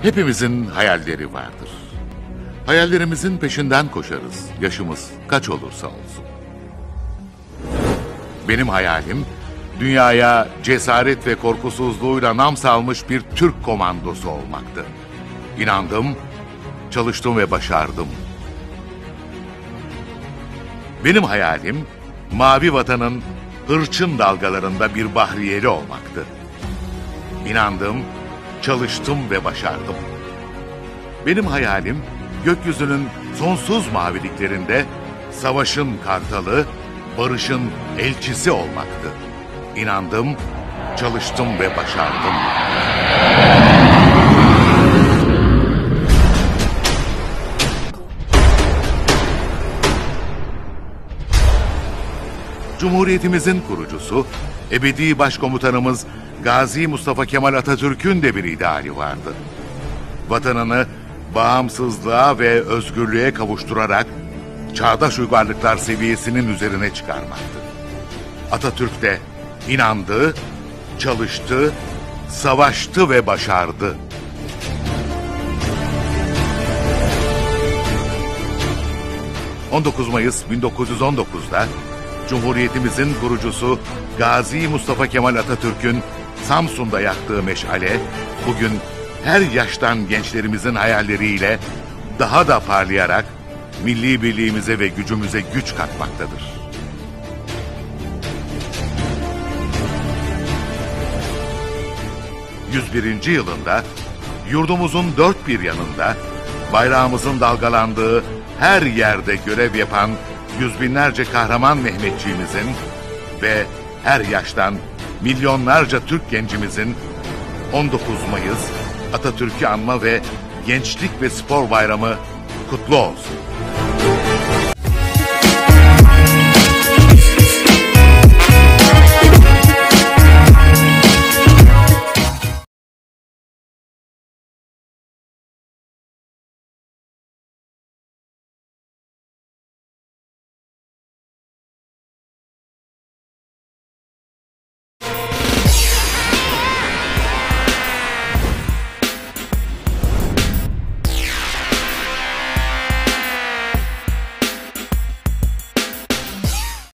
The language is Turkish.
Hepimizin hayalleri vardır. Hayallerimizin peşinden koşarız, yaşımız kaç olursa olsun. Benim hayalim, dünyaya cesaret ve korkusuzluğuyla nam salmış bir Türk komandosu olmaktı. İnandım, çalıştım ve başardım. Benim hayalim, mavi vatanın hırçın dalgalarında bir bahriyeli olmaktı. İnandım, çalıştım ve başardım. Benim hayalim, gökyüzünün sonsuz maviliklerinde savaşın kartalı, barışın elçisi olmaktı. İnandım, çalıştım ve başardım. Cumhuriyetimizin kurucusu, ebedi başkomutanımız Gazi Mustafa Kemal Atatürk'ün de bir ideali vardı. Vatanını bağımsızlığa ve özgürlüğe kavuşturarak çağdaş uygarlıklar seviyesinin üzerine çıkarmaktı. Atatürk de inandı, çalıştı, savaştı ve başardı. ...19 Mayıs 1919'da... Cumhuriyetimizin kurucusu Gazi Mustafa Kemal Atatürk'ün Samsun'da yaktığı meşale... ...bugün her yaştan gençlerimizin hayalleriyle... ...daha da parlayarak... ...milli birliğimize ve gücümüze güç katmaktadır. ...101. yılında... ...yurdumuzun dört bir yanında... ...bayrağımızın dalgalandığı her yerde görev yapan... ...yüz binlerce kahraman Mehmetçiğimizin... ...ve her yaştan milyonlarca Türk gencimizin... ...19 Mayıs Atatürk'ü anma ve Gençlik ve Spor Bayramı kutlu olsun.